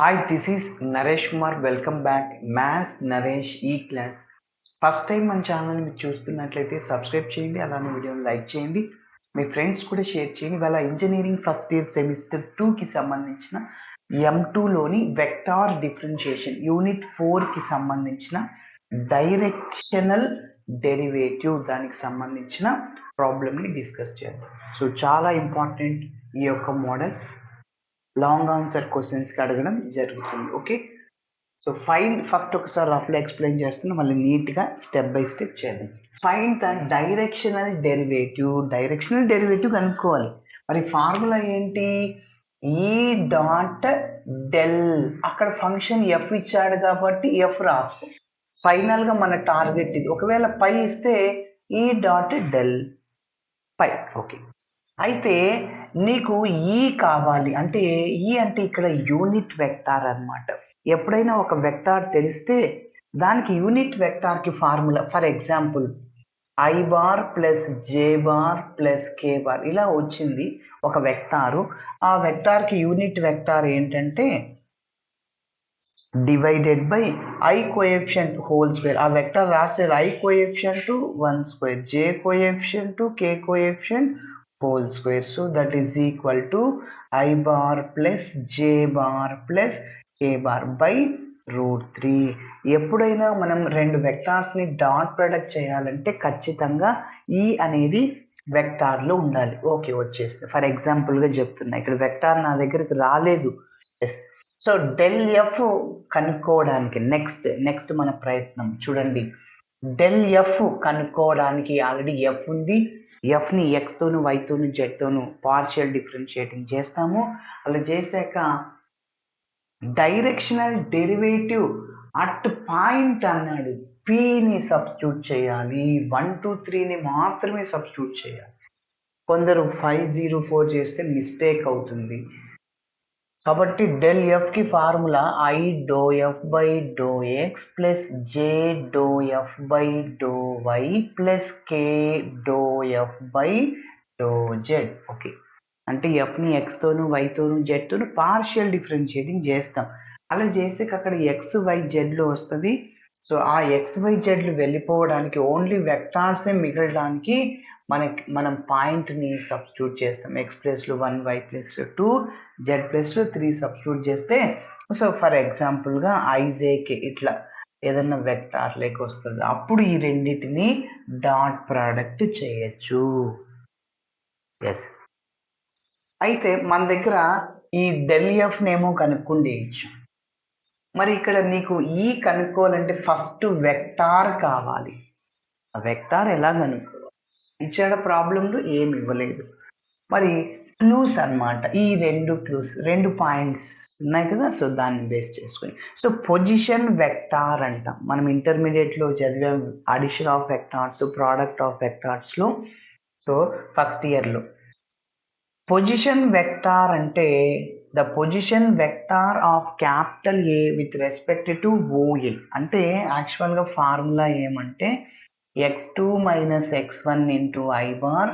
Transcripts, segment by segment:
Hi, this is Naresh Kumar. Welcome back. Maths Naresh E-Class. First time మన ఛానల్ని మీరు చూస్తున్నట్లయితే సబ్స్క్రైబ్ చేయండి, అలానే వీడియోని లైక్ చేయండి, మీ ఫ్రెండ్స్ కూడా షేర్ చేయండి. ఇవాళ ఇంజనీరింగ్ ఫస్ట్ ఇయర్ సెమిస్టర్ 2కి సంబంధించిన M2లోని వెక్టార్ డిఫరెన్షియేషన్ యూనిట్ 4కి సంబంధించిన డైరెక్షనల్ డెరివేటివ్ దానికి సంబంధించిన ప్రాబ్లమ్ని డిస్కస్ చేద్దాం. సో చాలా ఇంపార్టెంట్ ఈ యొక్క మోడల్. లాంగ్ ఆన్సర్ క్వశ్చన్స్కి అడగడం జరుగుతుంది. ఓకే, సో ఫస్ట్ ఒకసారి రఫ్లో ఎక్స్ప్లెయిన్ చేస్తున్నా, మళ్ళీ నీట్గా స్టెప్ బై స్టెప్ చేద్దాం. ఫైండ్ ద డైరెక్షనల్ డెరివేటివ్ కనుక్కోవాలి. మరి ఫార్ములా ఏంటి? ఈ డాట్ డెల్. అక్కడ ఫంక్షన్ ఎఫ్ ఇచ్చాడు కాబట్టి ఎఫ్ రాసుకో. ఫైనల్గా మన టార్గెట్ ఇది. ఒకవేళ పై ఇస్తే ఈ డాట్ డెల్ పై. ఓకే, అయితే నీకు ఈ కావాలి అంటే ఈ అంటే ఇక్కడ యూనిట్ వెక్టార్ అన్నమాట. ఎప్పుడైనా ఒక వెక్టార్ తెలిస్తే దానికి యూనిట్ వెక్టార్కి formula, for example I bar plus J bar plus K bar ఇలా వచ్చింది ఒక వెక్టారు. ఆ వెక్టార్కి యూనిట్ వెక్టార్ ఏంటంటే divided by I coefficient whole square. ఆ వెక్టార్ రాసేది I coefficient 1 square, J coefficient, K coefficient whole square. So that is equal to I bar plus J bar plus K bar by √3. ఎప్పుడైనా మనం రెండు వెక్టార్స్ని dot product చేయాలంటే ఖచ్చితంగా ఈ అనేది వెక్టార్లో ఉండాలి. ఓకే, వచ్చేసింది. ఫర్ ఎగ్జాంపుల్గా చెప్తున్నా, ఇక్కడ వెక్టార్ నా దగ్గరికి రాలేదు. ఎస్, సో డెల్ ఎఫ్ కనుక్కోవడానికి నెక్స్ట్ మన ప్రయత్నం చూడండి. డెల్ ఎఫ్ కనుక్కోవడానికి ఆల్రెడీ ఎఫ్ ఉంది. ఎఫ్ని ఎక్స్తోను, వైతోను, జెడ్తోను పార్షియల్ డిఫరెన్షియేటింగ్ చేస్తాము. అలా చేశాక డైరెక్షనల్ డెరివేటివ్ అట్ పాయింట్ అన్నాడు, పిని సబ్స్టిట్యూట్ చేయాలి. 1 2 3ని మాత్రమే సబ్స్టిట్యూట్ చేయాలి. కొందరు 5 0 4 చేస్తే మిస్టేక్ అవుతుంది. కాబట్టి డెల్ ఎఫ్కి formula I doe F by do X plus J doe F by do Y plus K doe F by do Z. Okay, అంటే ఎఫ్ని ఎక్స్తోను, వైతోను, జెడ్తోను పార్షియల్ డిఫరెన్షియేటింగ్ చేస్తాం. అలా చేసాక అక్కడ ఎక్స్ వై జెడ్లో వస్తుంది. సో ఆ ఎక్స్ వై జెడ్లు వెళ్ళిపోవడానికి, ఓన్లీ వెక్టార్సే మిగలడానికి మనం పాయింట్ని సబ్స్టిట్యూట్ చేస్తాం. ఎక్స్ ప్లస్లో 1, వై ప్లస్లో 2, జెడ్ ప్లస్లో 3 సబ్స్టిట్యూట్ చేస్తే, సో ఫర్ ఎగ్జాంపుల్గా ఐజేకే ఇట్లా ఏదన్నా వెక్టార్ లేక వస్తుంది. అప్పుడు ఈ రెండింటిని డాట్ ప్రోడక్ట్ చేయొచ్చు. ఎస్, అయితే మన దగ్గర ఈ డెల్ ఎఫ్ నేమో కనుక్కుండేయచ్చు. మరి ఇక్కడ నీకు ఈ కనుక్కోవాలంటే ఫస్ట్ వెక్టార్ కావాలి. ఆ వెక్టార్ ఎలా కనుక్కోవాలి? ఇచ్చాడ ప్రాబ్లంలో ఏమి ఇవ్వలేదు. మరి క్లూస్ అన్నమాట. ఈ రెండు పాయింట్స్ ఉన్నాయి కదా, సో దాన్ని బేస్ చేసుకుని సో పొజిషన్ వెక్టార్ అంటాం. మనం ఇంటర్మీడియట్లో చదివాం addition of vectors, product of వెక్టార్స్లో. సో ఫస్ట్ ఇయర్లో పొజిషన్ వెక్టార్ అంటే the position vector of capital A with respect to O. అంటే యాక్చువల్గా ఫార్ములా ఏమంటే x2 minus x1 into I bar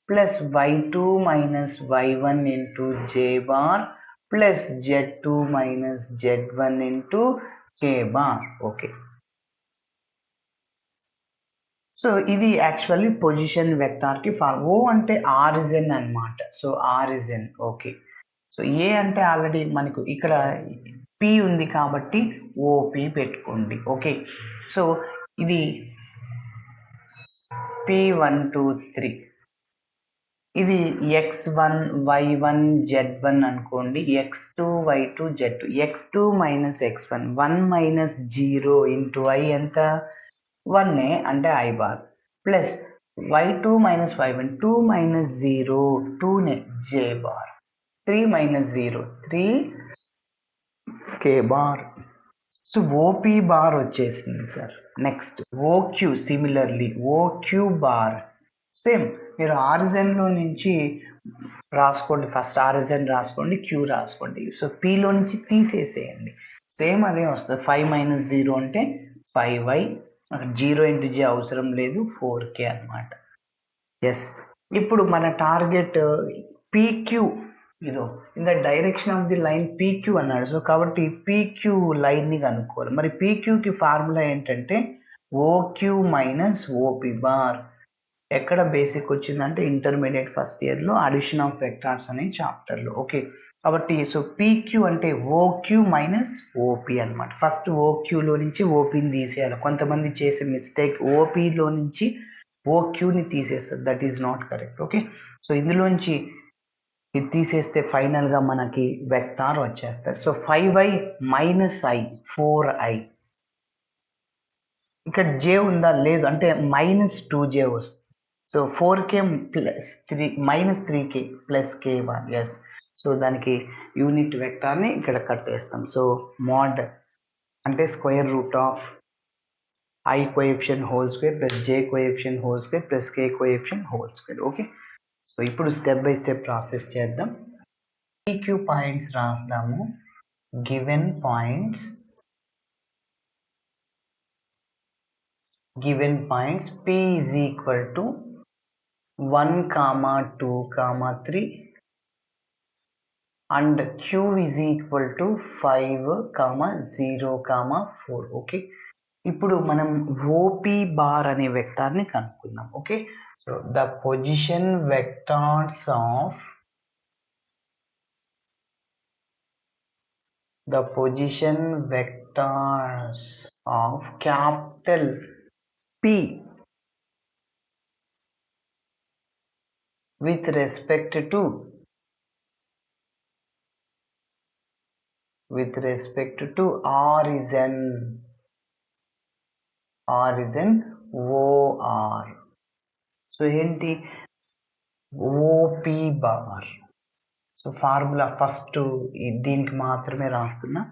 plus y2 minus y1 into J bar plus z2 minus z1 into K bar. Okay, so ఇది actually position వెక్టార్కి ఓ అంటే origin అన్నమాట. So origin. Okay, so ఏ అంటే already మనకు ఇక్కడ P ఉంది కాబట్టి OP పెట్టుకోండి. Okay, so ఇది P1 2 3, ఇది x1 y1 z1 అనుకోండి, x2 y2 z2, x2 minus x1 1 minus 0 into i ఎంత 1 అంటే i bar plus y2 minus y1 2 minus 0 2 j bar 3 minus 0 3 k bar. So OP bar వచ్చేసింది sir. Next OQ, similarly OQ bar same. మీరు ఆరిజిన్లో నుంచి రాసుకోండి, first origin రాసుకోండి, Q రాసుకోండి. So పీలో నుంచి తీసేసేయండి, సేమ్ అదే వస్తుంది. 5 మైనస్ 0 అంటే 5y, 0 ఇంటూ జే అవసరం లేదు, 4k అన్నమాట. ఎస్, ఇప్పుడు మన టార్గెట్ పీక్యూ ఇదో in the direction of the line PQ అన్నాడు. సో కాబట్టి పీక్యూ లైన్ని కనుక్కోవాలి. మరి పీక్యూకి ఫార్ములా ఏంటంటే ఓక్యూ మైనస్ ఓపీ బార్. ఎక్కడ బేసిక్ వచ్చిందంటే ఇంటర్మీడియట్ ఫస్ట్ ఇయర్లో అడిషన్ ఆఫ్ వెక్టార్స్ అనే చాప్టర్లో. ఓకే, కాబట్టి సో పీక్యూ అంటే ఓక్యూ మైనస్ ఓపీ అనమాట. ఫస్ట్ ఓక్యూలో నుంచి ఓపీని తీసేయాలి. కొంతమంది చేసే మిస్టేక్ ఓపీలో నుంచి ఓక్యూని తీసేస్తారు. That is not correct. Okay, so ఇందులోంచి ఇది తీసేస్తే ఫైనల్గా మనకి వెక్టార్ వచ్చేస్తారు. So 5i minus i 4i. ఇక్కడ జే ఉందా? లేదు, అంటే -2j వస్తుంది. So 4k plus 3 -3k plus k1. Yes, so దానికి యూనిట్ వెక్టార్ని ఇక్కడ కట్టేస్తాం. సో మోడ్ అంటే square root of i coefficient whole square plus j coefficient whole square plus k coefficient whole square. Okay, so ఇప్పుడు step by step process చేద్దాం. PQ points రాస్తాము. Given points P is equal to 1, 2, 3 and Q is equal to 5, 0, 4. Okay, ఇప్పుడు మనం OP bar అనే వెక్టార్ని కనుక్కుందాం. Okay, so the position vectors of capital P with respect to origin OR. So ఏంటి OP bar? So formula first దీనికి మాత్రమే రాస్తున్నా.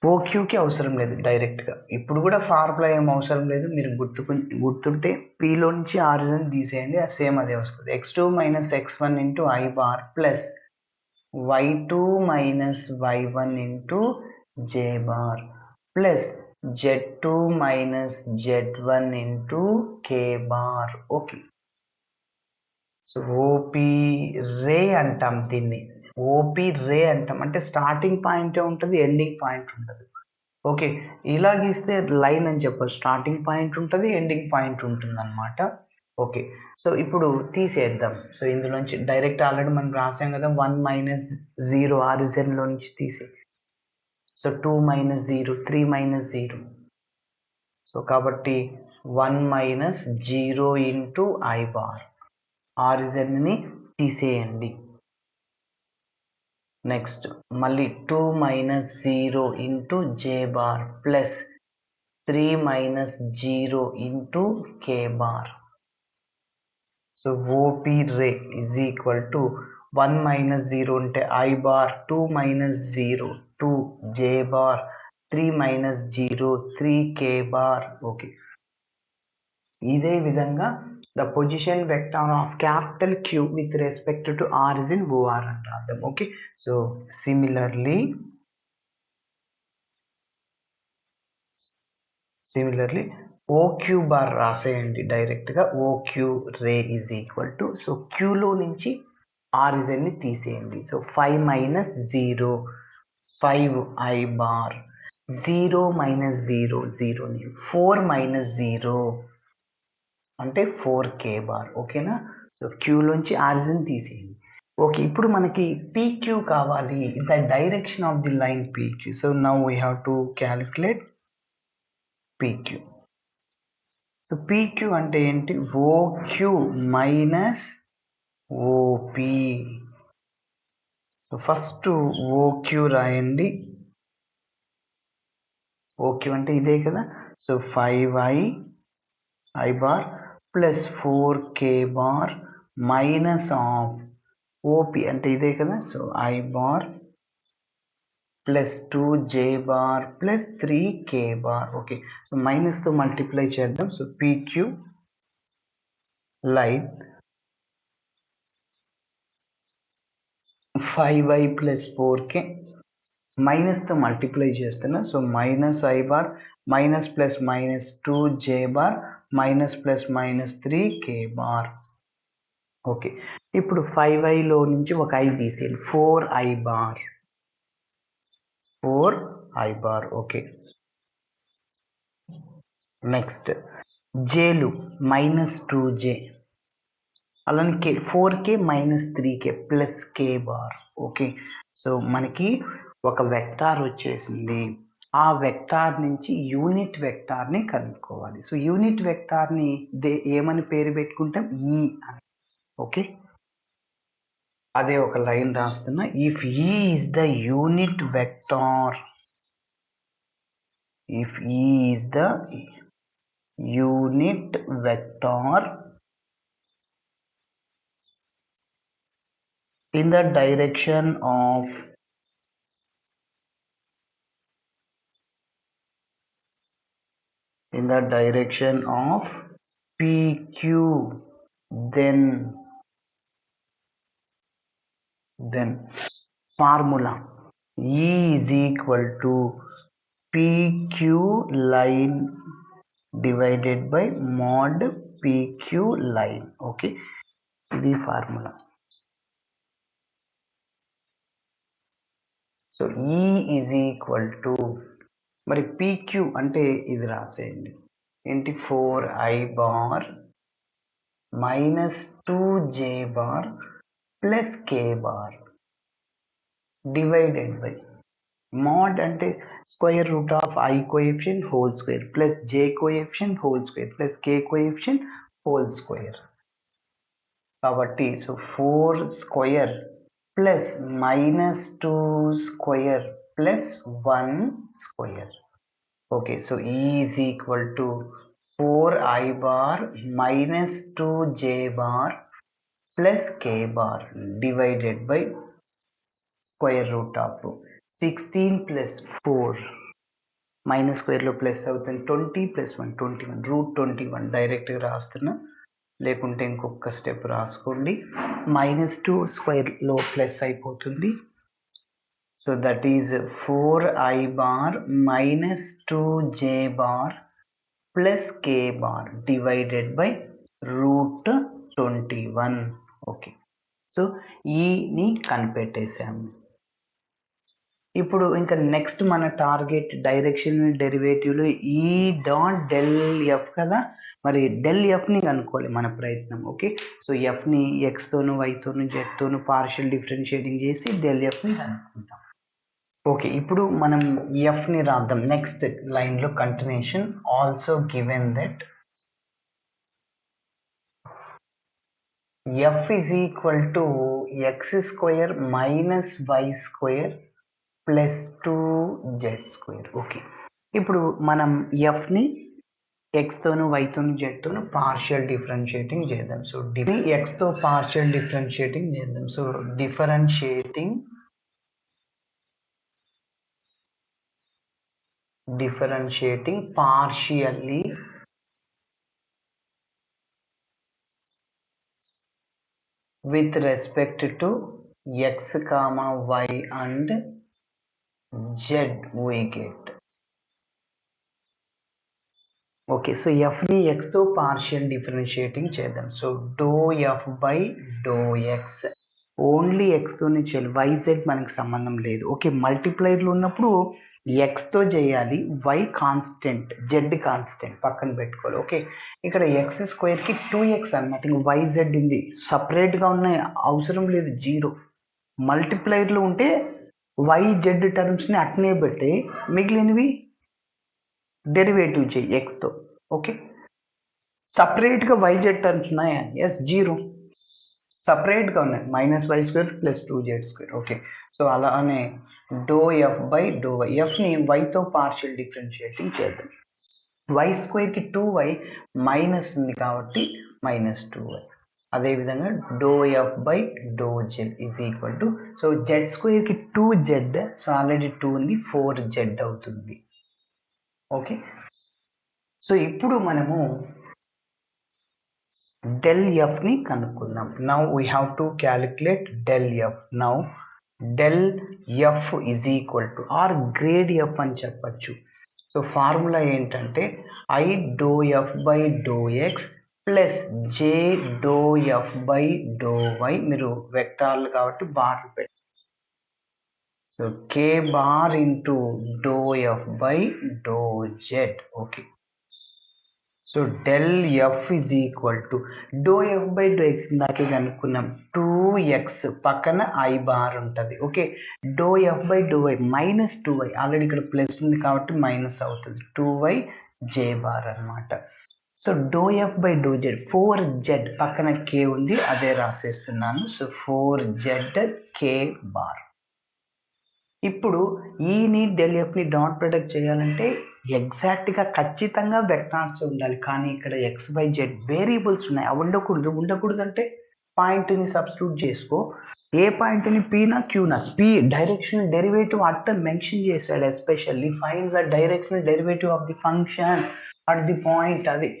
ఓక్యూకి అవసరం లేదు డైరెక్ట్గా. ఇప్పుడు కూడా ఫార్ములా ఏం అవసరం లేదు. మీరు గుర్తుంటే పీలో నుంచి ఆరిజిన్ తీసేయండి, సేమ్ అదే వస్తుంది. x2 minus x1 into I bar plus y2 minus y1 into J bar plus z2 minus z1 into K bar. Okay, so OP ray అంటాం దీన్ని. ఓపీ రే అంటాం అంటే స్టార్టింగ్ పాయింటే ఉంటుంది, ఎండింగ్ పాయింట్ ఉంటుంది. ఓకే, ఇలా గీస్తే లైన్ అని చెప్పారు. స్టార్టింగ్ పాయింట్ ఉంటుంది, ఎండింగ్ పాయింట్ ఉంటుంది అనమాట. ఓకే, సో ఇప్పుడు తీసేద్దాం. సో ఇందులోంచి డైరెక్ట్ ఆల్రెడీ మనం రాసాం కదా, 1 - 0 ఆరిజిన్లో నుంచి తీసే. సో 2 - 0 3 - 0. సో కాబట్టి 1 - 0 ఇంటూ ఐ బార్, ఆరిజిన్ని తీసేయండి. నెక్స్ట్ మళ్ళీ 2 - 0 into J bar plus 3 - 0 into K bar. So OP ray is equal to 1 - 0 అంటే I bar, 2 - 0 2 J bar, 3 - 0 3 K bar. Okay, ఇదే విధంగా the position vector of capital Q with respect to origin OR అని రాద్దాం. Okay, so similarly OQ bar రాసేయండి డైరెక్ట్గా. OQ ray is equal to, so క్యూలో నుంచి ఆరిజిన్ని తీసేయండి. సో 5 - 0 5 ఐ బార్, 0 - 0 0 4 - 0 అంటే 4k బార్. ఓకేనా, సో క్యూలోంచి ఆరిజిన్ తీసేయండి. ఓకే, ఇప్పుడు మనకి PQ కావాలి, the direction of the line PQ. So now we have to calculate PQ. So PQ అంటే ఏంటి? OQ minus OP. So first OQ రాయండి. OQ అంటే ఇదే కదా. So 5i bar plus 4k bar minus of OP అంటే ఇదే కదా. So i bar plus 2j bar plus 3k bar. Okay, so మైనస్తో మల్టిప్లై చేద్దాం. So PQ line 5i plus 4k మైనస్తో మల్టిప్లై చేస్తున్నా. So minus i bar minus plus minus 2j bar minus plus minus 3k bar. Okay, ఇప్పుడు 5iలో నుంచి ఒక i తీసేయండి, 4i bar, 4i bar. Okay, next జేలు -2j, అలానే k 4k -3k plus k bar. Okay, so మనకి ఒక vector వచ్చేసింది. ఆ వెక్టార్ నుంచి యూనిట్ వెక్టార్ని కనుక్కోవాలి. సో యూనిట్ వెక్టార్ని ఏమని పేరు పెట్టుకుంటాం, ఈ అని. ఓకే, అదే ఒక లైన్ రాస్తున్నా. If E is the unit vector, if E is the unit vector in the direction of PQ, then formula E is equal to PQ line divided by mod PQ line. Okay, ఇది formula. So E is equal to, మరి PQ అంటే ఇది రాసేయండి, ఏంటి, 4i bar -2j bar plus k bar divided by mod అంటే square root of i coefficient whole square plus j coefficient whole square plus k coefficient whole square. కాబట్టి so 4 square plus -2 square plus 1 square. Okay, so E is equal to 4i bar -2j bar plus k bar divided by square root of 16 plus 4 minus స్క్వేర్లో plus అవుతుంది, 20 plus 1 21 √21 డైరెక్ట్గా రాస్తున్నా, లేకుంటే ఇంకొక step రాసుకోండి. -2 స్క్వేర్లో plus అయిపోతుంది. So that is 4i bar -2j bar plus k bar divided by √21. Okay, so ఈని కనిపెట్టేసాము. ఇప్పుడు ఇంకా నెక్స్ట్ మన టార్గెట్ డైరెక్షనల్ డెరివేటివ్లో ఈ డాట్ డెల్ ఎఫ్ కదా, మరి డెల్ ఎఫ్ని కనుక్కోవాలి మన ప్రయత్నం. ఓకే, సో ఎఫ్ని ఎక్స్తోను వైతోను జెడ్తోను పార్షియల్ డిఫరెన్షియేటింగ్ చేసి డెల్ ఎఫ్ని కనుక్కుంటాం. ఓకే, ఇప్పుడు మనం ఎఫ్ని రాద్దాం. నెక్స్ట్ లైన్లో continuation, also given that f is equal to x square minus y square plus 2z². Okay, ఇప్పుడు మనం ఎఫ్ని ఎక్స్తోను వైతోను జెడ్తోను పార్షియల్ డిఫరెన్షియేటింగ్ చేద్దాం. సో ఎక్స్తో పార్షియల్ డిఫరెన్షియేటింగ్ చేద్దాం. So differentiating partially with respect to x, y and z we get. Okay, so ఎఫ్ని ఎక్స్తో పార్షియల్ డిఫరెన్షియేటింగ్ చేద్దాం. So do F by do x, only ఎక్స్తోనే చేయాలి, వైజెడ్ మనకు సంబంధం లేదు. ఓకే, మల్టిప్లైర్లు ఉన్నప్పుడు ఎక్స్తో చేయాలి, వై కాన్స్టెంట్, జెడ్ కాన్స్టెంట్ పక్కన పెట్టుకోవాలి. ఓకే, ఇక్కడ ఎక్స్ స్క్వేర్కి 2x అన్నమాట, ఇంక వైజెడ్ ఉంది, సపరేట్గా ఉన్నాయి, అవసరం లేదు, 0. మల్టిప్లైర్లు ఉంటే వై జెడ్ టర్మ్స్ని అట్నే పెట్టి మిగిలినవి డెరివేటివ్ చేయి ఎక్స్తో. ఓకే, సపరేట్గా వైజెడ్ టర్మ్స్ ఉన్నాయా, ఎస్ 0, సపరేట్గా ఉన్నాయి, -y² plus 2z². Okay, so అలానే do F by do y, ఎఫ్ని వైతో పార్షియల్ డిఫరెన్షియేటింగ్ చేద్దాం. y² 2y మైనస్ ఉంది కాబట్టి -2y. అదేవిధంగా do F by do z is equal to, so z² 2z, so already 2 ఉంది, 4z అవుతుంది. ఓకే, సో ఇప్పుడు మనము del fని కనుక్కుందాం. Now we have to calculate del f. Now del f is equal to or grad f అని చెప్పచ్చు. So formula ఏంటంటే I doe F by do X plus J doe F by do y, మీరు వెక్టార్లు కాబట్టి బార్లు పెట్టి, so k bar into doe F by do Z. Okay, so del f is equal to doe F by do x ఇందాకే కనుక్కున్నాం 2x పక్కన i bar ఉంటుంది. Okay, doe F by do y minus 2y, already ఇక్కడ plus ఉంది కాబట్టి minus అవుతుంది, 2y j bar అనమాట. So do F by do z 4z పక్కన కే ఉంది అదే రాసేస్తున్నాను. సో 4z కే బార్. ఇప్పుడు ఈని డెల్ ఎఫ్ని డాట్ ప్రొడక్ట్ చేయాలంటే ఎగ్జాక్ట్గా ఖచ్చితంగా వెక్టార్స్ ఉండాలి, కానీ ఇక్కడ ఎక్స్ వై జెడ్ వేరియబుల్స్ ఉన్నాయి, అవి ఉండకూడదు అంటే పాయింట్ని సబ్స్టిట్యూట్ చేసుకో. ఏ పాయింట్ని పీనా క్యూనా, p directional derivative at mention చేశాడు, especially find the directional derivative of the function at the point, అది.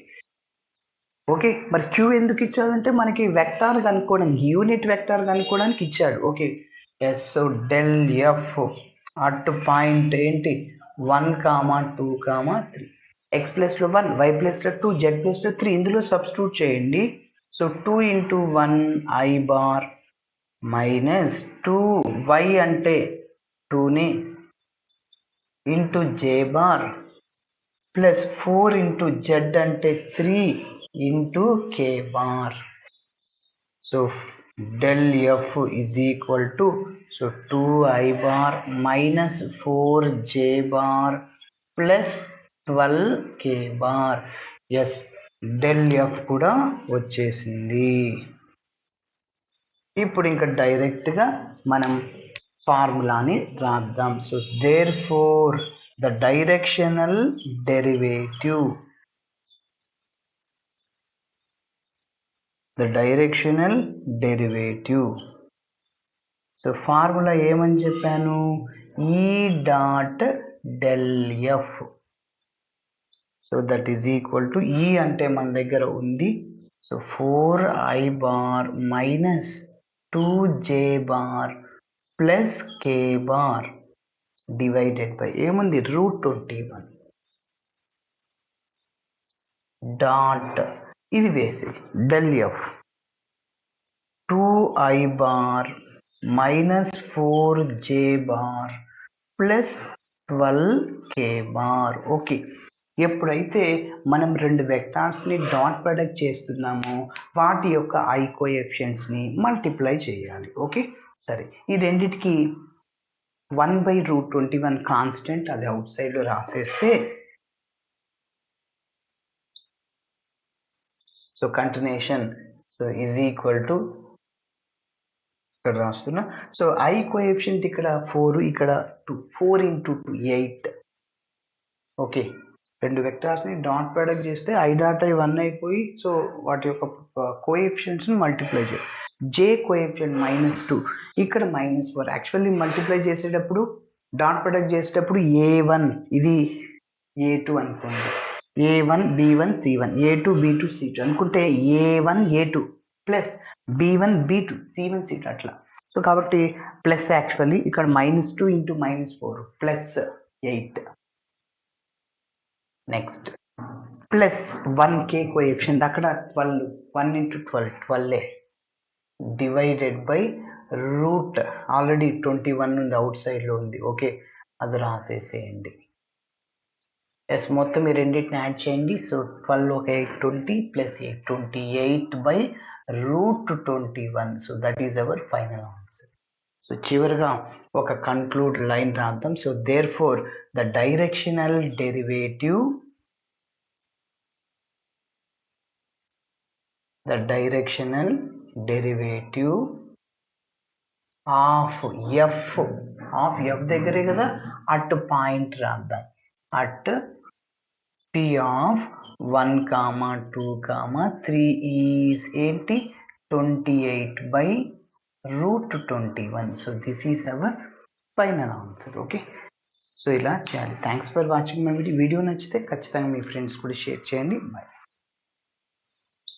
ఓకే, మరి క్యూ ఎందుకు ఇచ్చాడంటే మనకి వెక్టార్ కనుక్కోవడానికి, యూనిట్ వెక్టార్ కనుక్కోవడానికి ఇచ్చాడు. Okay, yes, so del f at point ఏంటి 1, 2, 3, ఎక్స్ ప్లస్లో 1, వై ప్లస్లో 2, జెడ్ ప్లస్లో 3, ఇందులో సబ్స్టిట్యూట్ చేయండి. So 2 × 1 I bar minus 2y అంటే 2ని into J bar plus 4 × Z అంటే 3 into K bar. So del f is equal to, so 2i bar minus 4j bar plus 12k bar. yes, del f కూడా వచ్చేసింది. ఇప్పుడు ఇంకా డైరెక్ట్గా మనం ఫార్ములాని రాద్దాం. So there the directional derivative, so formula ఏమని చెప్పాను, e dot del f, so that is equal to, e అంటే మన దగ్గర ఉంది, so 4i bar minus 2j bar plus k bar divided by ఏముంది √21 డాట్, ఇది వేసి del f 2i bar minus 4j bar plus 12k bar. Okay, ఎప్పుడైతే మనం రెండు వెక్టార్స్ని డాట్ ప్రొడక్ట్ చేస్తున్నామో వాటి యొక్క ఐ కోఎఫిషియెంట్స్ని మల్టిప్లై చేయాలి. ఓకే, సరే, ఈ రెండిటికి 1/√21 కాన్స్టెంట్, అది అవుట్ సైడ్లో రాసేస్తే, so continuation, so is equal to, ఇక్కడ రాస్తున్నా, సో ఐ కోఎఫిషియంట్ ఇక్కడ 4, ఇక్కడ 2, 4 × 2 8. ఓకే, రెండు వెక్టార్స్ని డాట్ ప్రొడక్ట్ చేస్తే ఐ డాట్ ఐ 1 అయిపోయి, సో వాటి యొక్క కోఎఫిషియంట్స్ని మల్టిప్లై చేయాలి. జే కోఎఫిషియంట్ -2, ఇక్కడ -4. యాక్చువల్లీ మల్టిప్లై చేసేటప్పుడు డాట్ ప్రొడక్ట్ చేసేటప్పుడు A1 ఇది A2 అనుకోండి, A1 B1 C1, A2 B2 C2 అనుకుంటే A1 A2 plus B1 B2 C1 C2 అట్లా. సో కాబట్టి ప్లస్, యాక్చువల్లీ ఇక్కడ -2 × -4 plus 8. Next plus 1k coefficient, అక్కడ 12, 1 × 12 12 డివైడెడ్ బై రూట్, ఆల్రెడీ 21 ఉంది అవుట్ సైడ్లో ఉంది. ఓకే, అది రాసేసేయండి. ఎస్, మొత్తం ఈ రెండింటిని యాడ్ చేయండి. సో 12 ఒక 8 20 plus 8 28/√21. So that is our final answer. So చివరిగా ఒక కన్క్లూడ్ లైన్ రాద్దాం. So there the directional derivative of f దగ్గరే కదా, అట్ పాయింట్ రాద్దాం, అట్ P of 1, 2, 3 is ఏంటి 28/√21. So this is our final answer. Okay, so ఇలా చేయాలి. Thanks for watching my video. నచ్చితే ఖచ్చితంగా మీ ఫ్రెండ్స్ కూడా షేర్ చేయండి. బాయ్.